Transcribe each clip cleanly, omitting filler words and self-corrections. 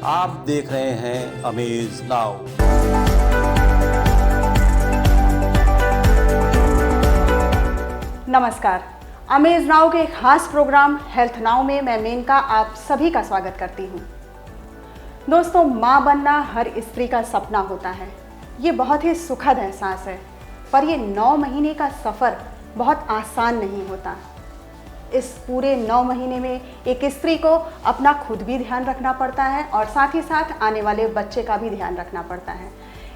आप देख रहे हैं अमेज नाउ। नमस्कार, अमेज नाउ के खास प्रोग्राम हेल्थ नाउ में मैं मेनका आप सभी का स्वागत करती हूँ। दोस्तों, माँ बनना हर स्त्री का सपना होता है। ये बहुत ही सुखद एहसास है, पर ये 9 महीने का सफ़र बहुत आसान नहीं होता। इस पूरे 9 महीने में एक स्त्री को अपना खुद भी ध्यान रखना पड़ता है और साथ ही साथ आने वाले बच्चे का भी ध्यान रखना पड़ता है।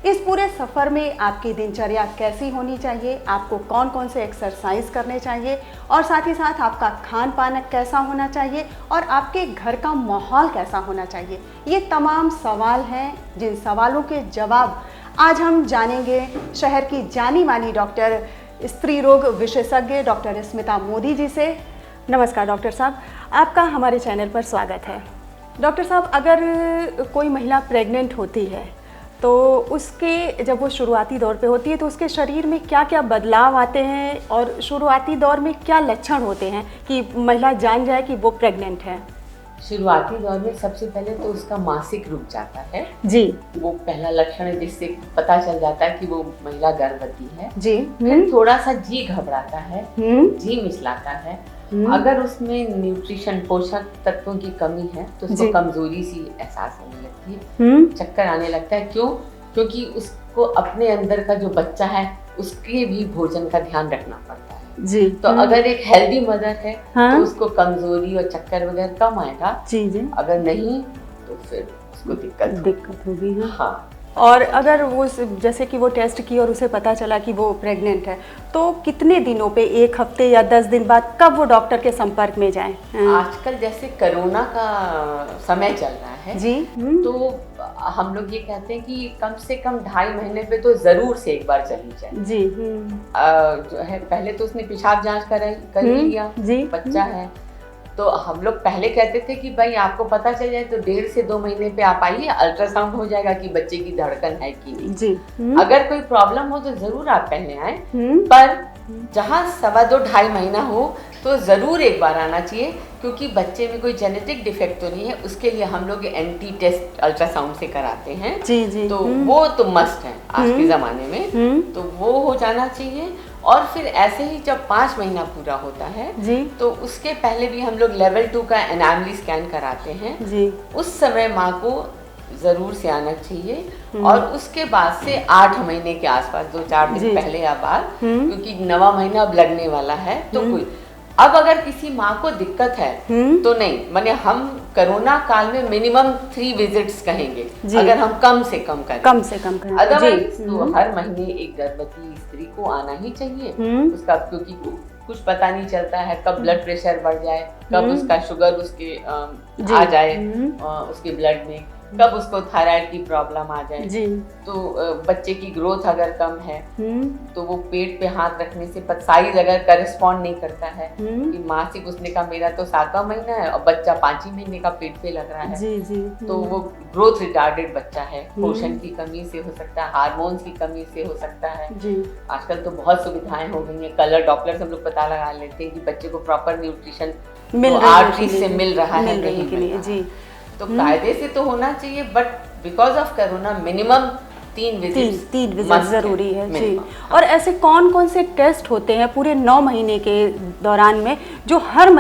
इस पूरे सफ़र में आपकी दिनचर्या कैसी होनी चाहिए, आपको कौन कौन से एक्सरसाइज करने चाहिए और साथ ही साथ आपका खान पान कैसा होना चाहिए और आपके घर का माहौल कैसा होना चाहिए, ये तमाम सवाल हैं जिन सवालों के जवाब आज हम जानेंगे शहर की जानी मानी डॉक्टर स्त्री रोग विशेषज्ञ डॉक्टर स्मिता मोदी जी से। नमस्कार डॉक्टर साहब, आपका हमारे चैनल पर स्वागत है। डॉक्टर साहब, अगर कोई महिला प्रेग्नेंट होती है तो उसके जब वो शुरुआती दौर पे होती है तो उसके शरीर में क्या क्या बदलाव आते हैं और शुरुआती दौर में क्या लक्षण होते हैं कि महिला जान जाए कि वो प्रेग्नेंट है? शुरुआती दौर में सबसे पहले तो उसका मासिक रुक जाता है जी, वो पहला लक्षण है जिससे पता चल जाता है कि वो महिला गर्भवती है जी। फिर थोड़ा सा जी घबराता है, जी मिचलाता है। अगर उसमें न्यूट्रिशन पोषक तत्वों की कमी है तो उसको कमजोरी सी एहसास होने लगती है, चक्कर आने लगता है। क्यों? क्योंकि उसको अपने अंदर का जो बच्चा है उसके भी भोजन का ध्यान रखना पड़ता है जी। तो अगर एक हेल्दी मदर है हाँ? तो उसको कमजोरी और चक्कर वगैरह कम आएगा। जी जी। अगर नहीं तो फिर उसको दिक्कत होगी। हाँ। और अगर वो जैसे कि वो टेस्ट की और उसे पता चला कि वो प्रेग्नेंट है तो कितने दिनों पे, 1 हफ्ते या 10 दिन बाद कब वो डॉक्टर के संपर्क में जाएं? आजकल जैसे कोरोना का समय चल रहा है जी, तो हम लोग ये कहते हैं कि कम से कम 2.5 महीने पे तो जरूर से एक बार चली जाए जी। जो है पहले तो उसने पेशाब जांच कर लिया जी, बच्चा है तो हम लोग पहले कहते थे कि भाई आपको पता चल जाए तो 1.5 से 2 महीने पे आप आइए, अल्ट्रासाउंड हो जाएगा कि बच्चे की धड़कन है कि नहीं। जी। अगर कोई प्रॉब्लम हो तो जरूर आप पहले आए, पर जहाँ 2.5 महीना हो तो जरूर एक बार आना चाहिए क्योंकि बच्चे में कोई जेनेटिक डिफेक्ट तो नहीं है। उसके लिए हम लोग एंटी टेस्ट अल्ट्रासाउंड से कराते हैं। जी जी। तो वो तो मस्ट है आज के ज़माने में, तो वो हो जाना चाहिए। और फिर ऐसे ही जब 5 महीना पूरा होता है जी, तो उसके पहले भी हम लोग लेवल 2 का एनामली स्कैन कराते हैं जी। उस समय माँ को ज़रूर से आना चाहिए और उसके बाद से 8 महीने के आसपास 2-4 दिन पहले या बाद, क्योंकि 9वां महीना अब लगने वाला है तो कोई अब अगर किसी माँ को दिक्कत है तो नहीं, माने हम कोरोना काल में मिनिमम 3 विजिट्स कहेंगे अगर हम कम से कम करें अदरवाइज तो हर महीने एक गर्भवती स्त्री को आना ही चाहिए उसका, क्योंकि कुछ पता नहीं चलता है कब ब्लड प्रेशर बढ़ जाए, कब उसका शुगर उसके आ जाए उसके ब्लड में, कब उसको थायराइड की प्रॉब्लम आ जाए जी। तो बच्चे की ग्रोथ अगर कम है तो वो पेट पे हाथ रखने से साइज अगर करस्पॉन्ड नहीं करता है कि मासिक उसने कहा मेरा तो 7वां महीना है और बच्चा 5 ही महीने का पेट पे लग रहा है जी, जी। तो वो ग्रोथ रिटार्डेड बच्चा है, पोषण की कमी से हो सकता है, हार्मोन्स की कमी से हो सकता है जी। आजकल तो बहुत सुविधाएं हो गई है, कलर डॉपलर हम लोग पता लगा लेते हैं कि बच्चे को प्रॉपर न्यूट्रिशन आर्टरी से मिल रहा है नहीं जी। तो कायदे से तो होना चाहिए, but because of corona minimum 3 visit जरूरी है जी। और ऐसे कौन कौन से टेस्ट होते हैं पूरे 9 महीने के दौरान में जो हर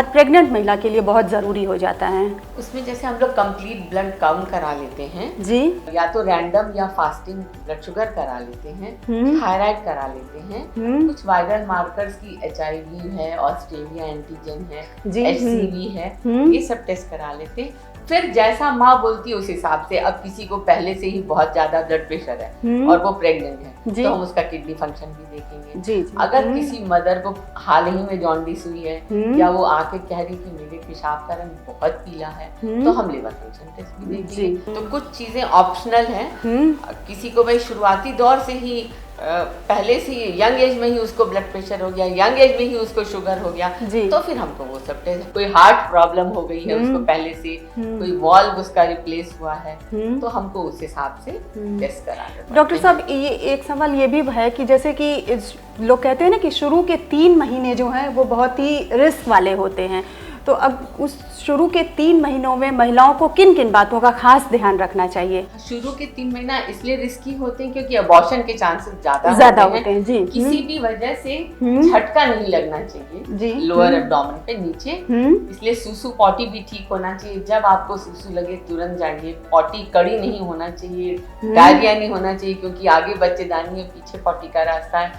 प्रेग्नेंट महिला के लिए बहुत जरूरी हो जाता है? उसमें जैसे हम लोग कंप्लीट ब्लड काउंट करा लेते हैं जी, या तो रैंडम या फास्टिंग ब्लड शुगर करा लेते हैं, थायराइड करा लेते हैं, कुछ वायरल मार्कर्स की HIV है, ऑस्ट्रेलिया एंटीजन है, HCV है, ये सब टेस्ट करा लेते हैं। फिर जैसा माँ बोलती है उस हिसाब से, अब किसी को पहले से ही बहुत ज्यादा ब्लड प्रेशर है और वो प्रेग्नेंट है तो हम उसका किडनी फंक्शन भी देखेंगे जी। अगर किसी मदर को हाल ही में जॉन्डिस हुई है या वो आके कह रही कि मेरे पेशाब का रंग बहुत पीला है तो हम लिवर फंक्शन टेस्ट भी देखेंगे। तो कुछ चीजें ऑप्शनल हैं, किसी को भाई शुरुआती दौर से ही पहले से यंग एज में ही उसको ब्लड प्रेशर हो गया, यंग एज में ही उसको शुगर हो गया तो फिर हमको वो सब टेस्ट, कोई हार्ट प्रॉब्लम हो गई है उसको पहले से, कोई वॉल्व उसका रिप्लेस हुआ है तो हमको उस हिसाब से टेस्ट कराना। डॉक्टर साहब, ये एक सवाल ये भी है कि जैसे कि लोग कहते हैं ना कि शुरू के 3 महीने जो हैं वो बहुत ही रिस्क वाले होते हैं, तो अब उस शुरू के 3 महीनों में महिलाओं को किन किन बातों का खास ध्यान रखना चाहिए? शुरू के 3 महीना इसलिए रिस्की होते हैं क्योंकि अबॉर्शन के चांसेस ज्यादा होते हैं जी। किसी भी वजह से झटका नहीं लगना चाहिए जी, लोअर एब्डोमेन पे नीचे, इसलिए सूसू पॉटी भी ठीक होना चाहिए। जब आपको सूसू लगे तुरंत जाइए, पॉटी कड़ी नहीं होना चाहिए, डायरिया नहीं होना चाहिए क्योंकि आगे बच्चेदानी है, पीछे पॉटी का रास्ता है।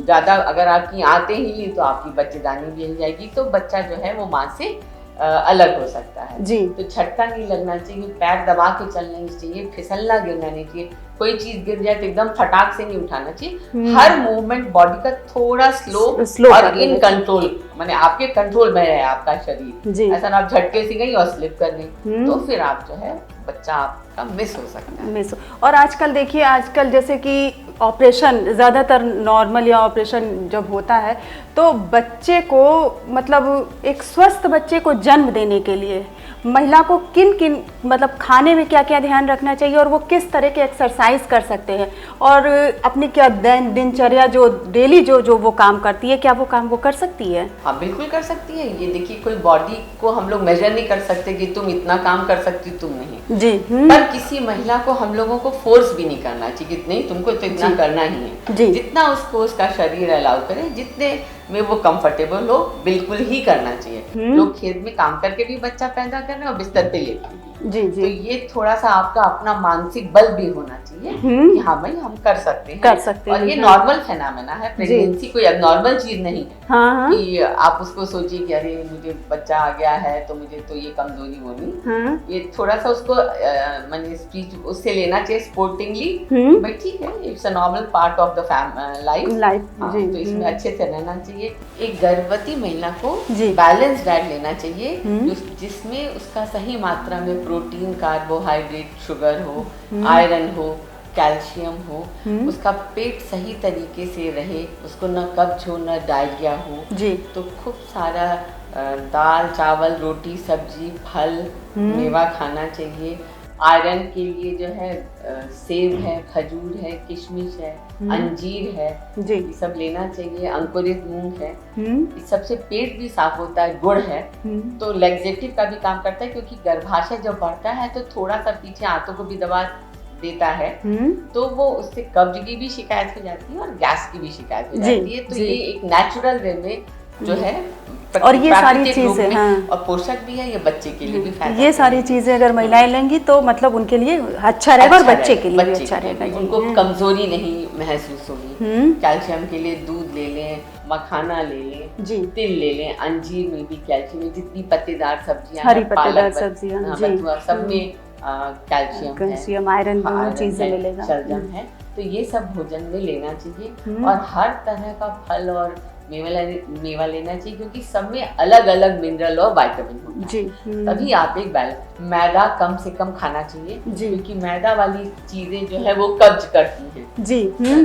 ज्यादा अगर आपकी आते ही ली तो आपकी बच्चेदानी भी हिल जाएगी, तो बच्चा जो है वो माँ से अलग हो सकता है जी। तो झटका नहीं लगना चाहिए, पैर दबा के चलना नहीं चाहिए, फिसलना गिरना नहीं चाहिए, कोई चीज गिर जाए तो एकदम फटाक से नहीं उठाना चाहिए। हर मूवमेंट बॉडी का थोड़ा स्लो और इन कंट्रोल, माने आपके कंट्रोल में रहे आपका शरीर, ऐसा ना आप झटके से गई और स्लिप कर गई तो फिर आप जो है बच्चा आपका मिस हो सकता है। और आजकल देखिए, आजकल जैसे कि ऑपरेशन ज़्यादातर नॉर्मल या ऑपरेशन जब होता है तो बच्चे को मतलब एक स्वस्थ बच्चे को जन्म देने के लिए महिला को किन किन मतलब खाने में क्या क्या ध्यान रखना चाहिए और वो किस तरह के एक्सरसाइज कर सकते हैं और अपनी क्या दिनचर्या जो डेली जो वो काम करती है, क्या वो काम वो कर सकती है? हाँ बिल्कुल कर सकती है। ये देखिए, कोई बॉडी को हम लोग मेजर नहीं कर सकते कि तुम इतना काम कर सकती, तुम नहीं जी। पर किसी महिला को हम लोगों को फोर्स भी नहीं करना चाहिए कि नहीं तुमको तो इतना करना ही है। जितना उसको उसका शरीर अलाउ करे, जितने में वो कंफर्टेबल हो, बिल्कुल ही करना चाहिए। लोग खेत में काम करके भी बच्चा पैदा कर रहे हैं और बिस्तर पे लेके जी। तो ये थोड़ा सा आपका अपना मानसिक बल भी होना चाहिए कि हाँ भाई हम कर सकते हैं। और ये नॉर्मल फेनामेना है, प्रेगनेंसी कोई अबनॉर्मल चीज नहीं है कि आप उसको सोचिए कि अरे मुझे बच्चा आ गया है तो मुझे तो ये कमजोरी होनी। ये थोड़ा सा उसको मैंने स्पीच उससे लेना चाहिए स्पोर्टिंगली, भाई ठीक है, it's a normal part of the life. तो इसमें अच्छे से रहना चाहिए। एक गर्भवती महिला को बैलेंस डाइट लेना चाहिए जिसमें उसका सही मात्रा में प्रोटीन, कार्बोहाइड्रेट, शुगर हो, आयरन हो, कैल्शियम हो, उसका पेट सही तरीके से रहे, उसको न कब्ज हो न डायरिया हो जी। तो खूब सारा दाल, चावल, रोटी, सब्जी, फल, मेवा खाना चाहिए। आयरन के लिए जो है सेब है, खजूर है, किशमिश है, अंजीर है, ये सब लेना चाहिए। अंकुरित मूंग है, इस सबसे पेट भी साफ होता है। गुड़ है तो लैक्सेटिव का भी काम करता है क्योंकि गर्भाशय जब बढ़ता है तो थोड़ा सा पीछे आंतों को भी दबा देता है तो वो उससे कब्ज की भी शिकायत हो जाती है और गैस की भी शिकायत हो जाती है। तो ये एक नेचुरल वे में जो है और ये सारी चीजें और पोषक भी है, ये बच्चे के लिए भी फायदा। ये सारी चीजें अगर महिलाएं लेंगी तो मतलब उनके लिए अच्छा रहेगा और बच्चे के लिए भी अच्छा रहेगा, उनको कमजोरी नहीं महसूस होगी। कैल्शियम के लिए दूध ले लें, मखाना ले लें जी, तिल ले लें, अंजीर में भी कैल्शियम है, जितनी पत्तेदार सब्जियां, हरी पत्तेदार सब्जियां सब में कैल्शियम, आयरन दोनों चीजें मिलेगा, शलजम है। तो ये सब भोजन में लेना चाहिए और हर तरह का फल और मेवा लेना चाहिए क्योंकि सब में अलग अलग मिनरल और विटामिन होता है। तभी आप एक बैलेंस। मैदा कम से कम खाना चाहिए क्योंकि मैदा वाली चीजें जो है वो कब्ज करती है जी।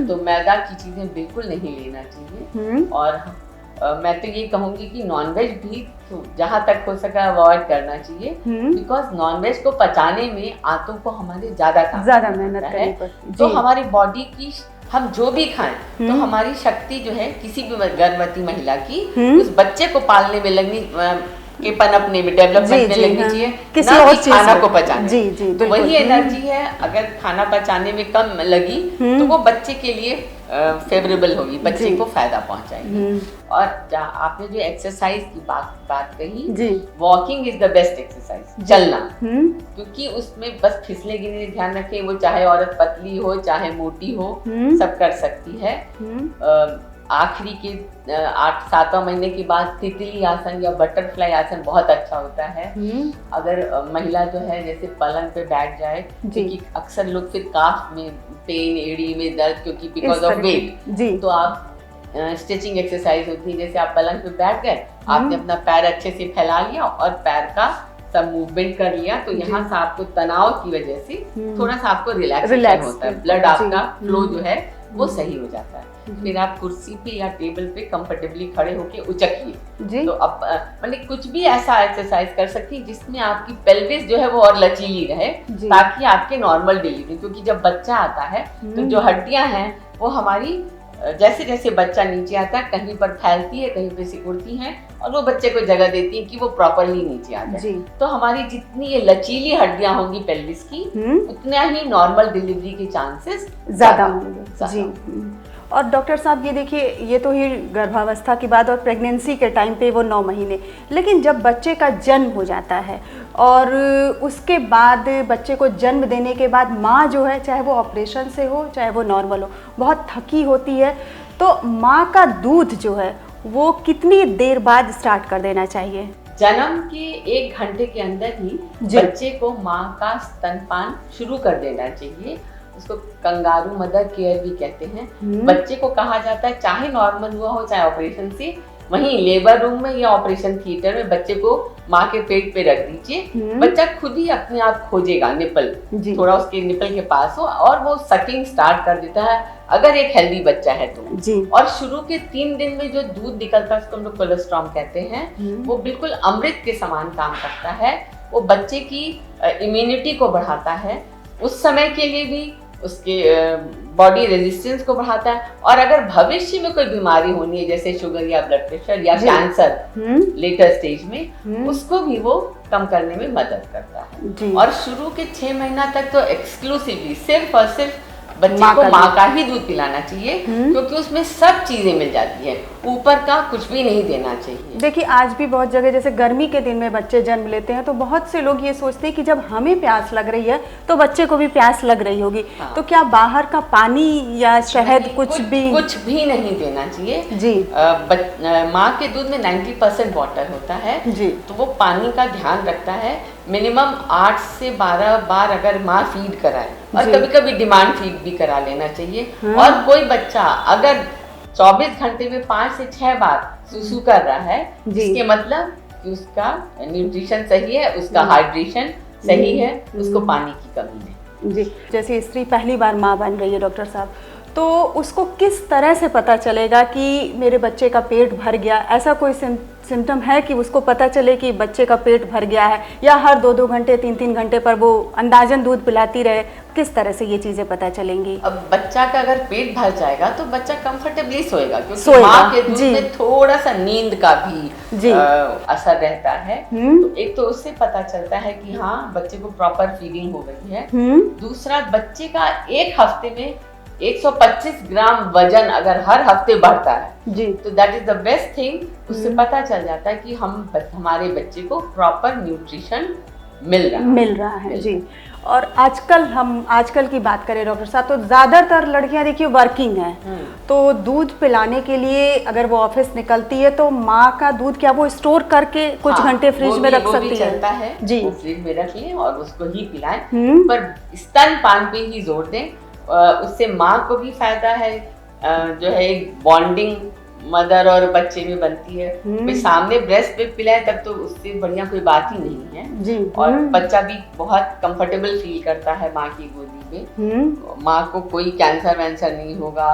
तो मैदा की चीजें बिल्कुल नहीं लेना चाहिए। और मैं तो ये कहूंगी कि नॉनवेज भी तो जहाँ तक हो सका अवॉइड करना चाहिए बिकॉज नॉनवेज को पचाने में आंतों को हमारे ज्यादा मेहनत करनी पड़ती है। तो हमारी बॉडी की हम जो भी खाएं तो हमारी शक्ति जो है किसी भी गर्भवती महिला की उस बच्चे को पालने में लगनी के पनपने में, डेवलपमेंट में लगनी चाहिए, किसी और चीज खाना को पचाने। जी, तो वही एनर्जी है, अगर खाना पचाने में कम लगी तो वो बच्चे के लिए फेवरेबल होगी, बच्चे को फायदा पहुंचाएगी। और आपने जो एक्सरसाइज की बात कही, walking is the best exercise, चलना, क्योंकि उसमें बस फिसले गिरने ध्यान रखें, वो चाहे औरत पतली हो चाहे मोटी हो सब कर सकती है। आखिरी के 8-7 महीने के बाद तितली आसन या बटरफ्लाई आसन बहुत अच्छा होता है। अगर महिला जो है जैसे पलंग पे बैठ जाए, क्योंकि अक्सर लोग फिर काफ में पेन, एड़ी में दर्द क्योंकि बिकॉज ऑफ वेट, तो आप स्ट्रेचिंग एक्सरसाइज होती है, जैसे आप पलंग पे बैठ गए, आपने अपना पैर अच्छे से फैला लिया और पैर का सब मूवमेंट कर लिया, तो यहाँ से आपको तनाव की वजह से थोड़ा सा आपको रिलैक्सेशन होता है, ब्लड आपका फ्लो जो है वो सही हो जाता है। फिर आप कुर्सी पे या टेबल पे कंफर्टेबली खड़े होके उचकिए। तो अब मतलब कुछ भी ऐसा एक्सरसाइज कर सकती है जिसमें आपकी पेल्विस जो है वो और लचीली रहे, ताकि आपके नॉर्मल डिलीवरी, क्योंकि जब बच्चा आता है तो जो हड्डियां हैं वो हमारी जैसे जैसे बच्चा नीचे आता है कहीं पर फैलती है, कहीं पे सिकुड़ती हैं और वो बच्चे को जगह देती है कि वो प्रॉपरली नीचे आ जाए। तो हमारी जितनी ये लचीली हड्डियां होंगी पेल्विस की, उतना ही नॉर्मल डिलीवरी के चांसेस ज्यादा होंगे। जी। और डॉक्टर साहब ये देखिए, ये तो ही गर्भावस्था की बात और प्रेगनेंसी के टाइम पे वो 9 महीने, लेकिन जब बच्चे का जन्म हो जाता है और उसके बाद बच्चे को जन्म देने के बाद माँ जो है, चाहे वो ऑपरेशन से हो चाहे वो नॉर्मल हो, बहुत थकी होती है, तो माँ का दूध जो है वो कितनी देर बाद स्टार्ट कर देना चाहिए? जन्म के 1 घंटे के अंदर ही बच्चे को माँ का स्तनपान शुरू कर देना चाहिए। उसको कंगारू मदर केयर भी कहते हैं। बच्चे को कहा जाता है, चाहे नॉर्मल हुआ हो चाहे ऑपरेशन से, वहीं लेबर रूम में या ऑपरेशन थिएटर में बच्चे को माँ के पेट पे रख दीजिए। बच्चा खुद ही अपने आप खोजेगा निपल, थोड़ा उसके निपल के पास हो और वो सकिंग स्टार्ट कर देता है, अगर एक हेल्दी बच्चा है तो। और शुरू के 3 दिन में जो दूध निकलता है उसको हम लोग कोलेस्ट्रॉम कहते हैं, वो बिल्कुल अमृत के समान काम करता है। वो बच्चे की इम्यूनिटी को बढ़ाता है, उस समय के लिए भी उसके बॉडी रेजिस्टेंस को बढ़ाता है। और अगर भविष्य में कोई बीमारी होनी है जैसे शुगर या ब्लड प्रेशर या कैंसर लेटर स्टेज में, उसको भी वो कम करने में मदद करता है। और शुरू के 6 महीना तक तो एक्सक्लूसिवली सिर्फ और सिर्फ बच्चे को माँ का ही दूध पिलाना चाहिए, क्योंकि उसमें सब चीजें मिल जाती है, ऊपर का कुछ भी नहीं देना चाहिए। देखिए, आज भी बहुत जगह जैसे गर्मी के दिन में बच्चे जन्म लेते हैं तो बहुत से लोग ये सोचते हैं कि जब हमें प्यास लग रही है तो बच्चे को भी प्यास लग रही होगी। तो क्या बाहर का पानी या शहद कुछ भी नहीं देना चाहिए? जी। माँ के दूध में 90% वाटर होता है जी, तो वो पानी का ध्यान रखता है। मिनिमम 8 से 12 बार अगर माँ फीड कराए, और कभी कभी डिमांड फीड भी करा लेना चाहिए। और कोई बच्चा अगर 24 घंटे में 5 से 6 बार सुसु कर रहा है, जिसके मतलब कि उसका न्यूट्रिशन सही है, उसका हाइड्रेशन सही है, उसको पानी की कमी नहीं। जी। जैसे स्त्री पहली बार माँ बन रही है डॉक्टर साहब, तो उसको किस तरह से पता चलेगा कि मेरे बच्चे का पेट भर गया? ऐसा कोई सिम्टम है कि उसको पता चले कि बच्चे का पेट भर गया है, या हर 2-2 घंटे 3-3 घंटे पर वो अंदाजन दूध पिलाती रहे? किस तरह से ये चीजें पता चलेंगी? अब बच्चा का अगर पेट भर जाएगा तो बच्चा कंफर्टेबली सोएगा, क्योंकि माँ के दूध में थोड़ा सा नींद का भी असर रहता है। तो एक तो उससे पता चलता है कि हाँ बच्चे को प्रॉपर फीडिंग हो गई है। दूसरा, बच्चे का 1 हफ्ते में 125 ग्राम वजन अगर हर हफ्ते बढ़ता है जी, तो that is the best thing. उससे पता चल जाता है कि हमारे बच्चे को प्रॉपर न्यूट्रिशन मिल रहा है जी। और आजकल की बात करें डॉक्टर साहब, तो ज्यादातर लड़कियां देखिए वर्किंग हैं, तो दूध पिलाने के लिए अगर वो ऑफिस निकलती है तो माँ का दूध क्या वो स्टोर करके कुछ घंटे फ्रिज में रख सकती है? चलता है जी, फ्रिज में रख लें और उसको ही पिलाएं, पर स्तनपान पे ही जोर दें। उससे माँ को भी फायदा है, जो है एक बॉन्डिंग मदर और बच्चे में बनती है। भाई सामने ब्रेस्ट पे पिलाए तब तो उससे बढ़िया कोई बात ही नहीं है जी। और बच्चा भी बहुत कंफर्टेबल फील करता है माँ की गोदी में। माँ को कोई कैंसर वैंसर नहीं होगा।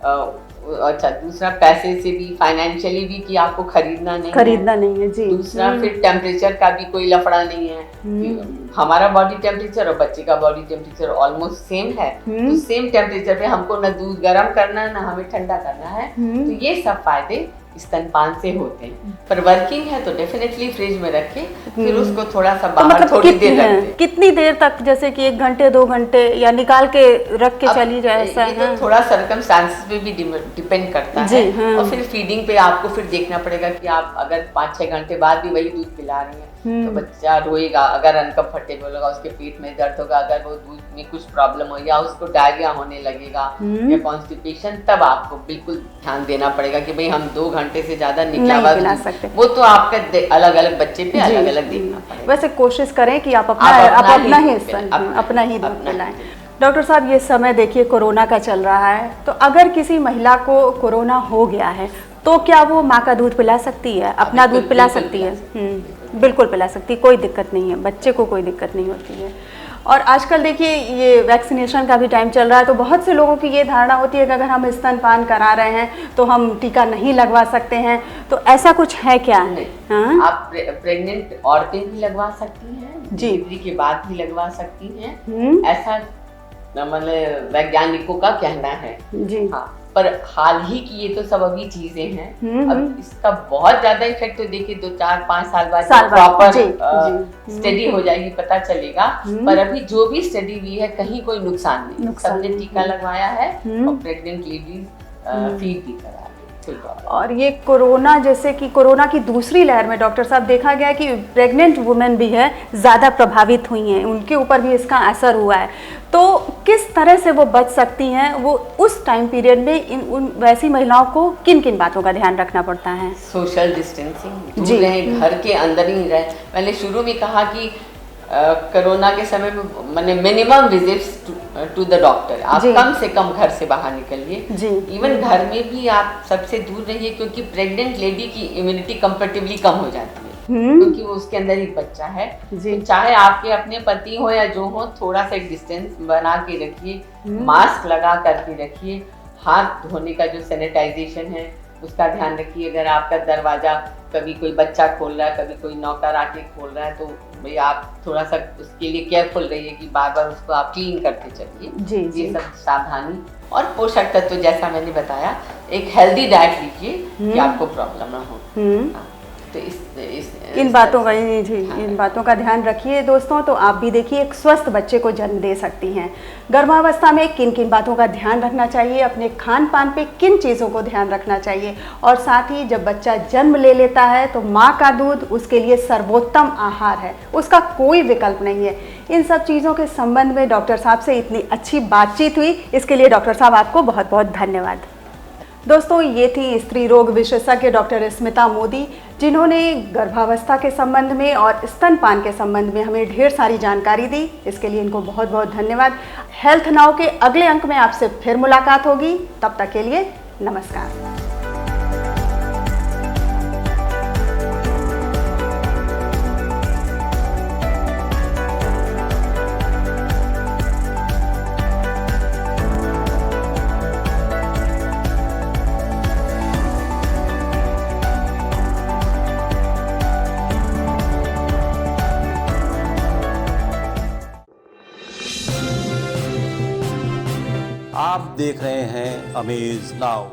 अच्छा, दूसरा पैसे से भी, फाइनेंशियली भी कि आपको खरीदना नहीं है जी। दूसरा फिर टेम्परेचर का भी कोई लफड़ा नहीं है। हमारा बॉडी टेम्परेचर और बच्चे का बॉडी टेम्परेचर ऑलमोस्ट सेम है, तो सेम टेम्परेचर पे हमको न दूध गर्म करना है न हमें ठंडा करना है। तो ये सब फायदे स्तनपान से होते हैं। पर वर्किंग है तो डेफिनेटली फ्रिज में रखें, फिर उसको थोड़ा सा बाहर मतलब थोड़ी देर रखें। कितनी देर तक, जैसे कि 1 घंटे 2 घंटे, या निकाल के रख के चली जाए? ऐसा ये तो थोड़ा सर्कमस्टांसेस पे भी डिपेंड करता है। और फिर फीडिंग पे आपको फिर देखना पड़ेगा कि आप अगर 5-6 घंटे बाद भी वही दूध पिला रही हैं तो बच्चा रोएगा, अगर अनकंफर्टेबल होगा, उसके पेट में दर्द होगा, अगर वो दूध में कुछ प्रॉब्लम हो या उसको डायरिया होने लगेगा या कॉन्स्टिपेशन, तब आपको बिल्कुल ध्यान देना पड़ेगा कि भाई हम 2 घंटे से ज्यादा निकला हुआ पिला सकते। वो तो आपका अलग अलग बच्चे पे अलग अलग देखना पड़ेगा। वैसे कोशिश करें कि आप अपना ही दूध पिलाएं। डॉक्टर साहब, ये समय देखिए कोरोना का चल रहा है, तो अगर किसी महिला को कोरोना हो गया है तो क्या वो माँ का दूध पिला सकती है, अपना दूध पिला सकती है? बिल्कुल पिला सकती है, कोई दिक्कत नहीं है, बच्चे को कोई दिक्कत नहीं होती है। और आजकल देखिए ये वैक्सीनेशन का भी टाइम चल रहा है, तो बहुत से लोगों की ये धारणा होती है कि अगर हम स्तनपान करा रहे हैं तो हम टीका नहीं लगवा सकते हैं, तो ऐसा कुछ है क्या? नहीं, आप प्रेग्नेंट औरतें भी लगवा सकती हैं, डिलीवरी के बाद भी लगवा सकती हैं, ऐसा मतलब वैज्ञानिकों का कहना है जी। हाँ, पर हाल ही की ये तो सब अभी चीजें हैं। अब इसका बहुत ज्यादा इफेक्ट तो देखिए 2-4-5 साल बाद प्रॉपर स्टडी हो जाएगी, पता चलेगा। पर अभी जो भी स्टडी हुई है कहीं कोई नुकसान नहीं, सबने टीका लगवाया है और प्रेग्नेंट लेडीज फीड भी करा। और ये कोरोना, जैसे कि कोरोना की दूसरी लहर में डॉक्टर साहब देखा गया कि प्रेग्नेंट वुमेन भी है ज़्यादा प्रभावित हुई हैं, उनके ऊपर भी इसका असर हुआ है। तो किस तरह से वो बच सकती हैं, वो उस टाइम पीरियड में उन वैसी महिलाओं को किन किन बातों का ध्यान रखना पड़ता है? सोशल डिस्टेंसिंग, दूर रहें, घर के अंदर ही रहे। मैंने शुरू में कहा कि कोरोना के समय में मैंने minimum visits to the doctor, आप कम से कम घर से बाहर निकलिए। इवन घर में भी आप सबसे दूर रहिए, क्योंकि प्रेग्नेंट लेडी की इम्यूनिटी कंपैरेटिवली कम हो जाती है, क्योंकि वो उसके अंदर एक बच्चा है। तो चाहे आपके अपने पति हो या जो हो, थोड़ा सा एक डिस्टेंस बना के रखिए, मास्क लगा करके रखिए, हाथ धोने का जो सैनिटाइजेशन है उसका ध्यान रखिए। अगर आपका दरवाजा कभी कोई बच्चा खोल रहा है, कभी कोई नौकर आके खोल रहा है, तो भाई आप थोड़ा सा उसके लिए केयरफुल रहिए कि बार बार उसको आप क्लीन करते चलिए। ये सब सावधानी। और पोषक तत्व जैसा मैंने बताया, एक हेल्दी डाइट लीजिए कि आपको प्रॉब्लम ना हो। तो इन बातों का इन बातों का ध्यान रखिए दोस्तों, तो आप भी देखिए एक स्वस्थ बच्चे को जन्म दे सकती हैं। गर्भावस्था में किन किन बातों का ध्यान रखना चाहिए, अपने खान पान पे किन चीज़ों को ध्यान रखना चाहिए, और साथ ही जब बच्चा जन्म ले लेता है तो माँ का दूध उसके लिए सर्वोत्तम आहार है, उसका कोई विकल्प नहीं है। इन सब चीज़ों के संबंध में डॉक्टर साहब से इतनी अच्छी बातचीत हुई, इसके लिए डॉक्टर साहब आपको बहुत बहुत धन्यवाद। दोस्तों, ये थी स्त्री रोग विशेषज्ञ डॉक्टर स्मिता मोदी, जिन्होंने गर्भावस्था के संबंध में और स्तनपान के संबंध में हमें ढेर सारी जानकारी दी। इसके लिए इनको बहुत बहुत धन्यवाद। हेल्थ नाउ के अगले अंक में आपसे फिर मुलाकात होगी, तब तक के लिए नमस्कार। आप देख रहे हैं अमेज नाउ।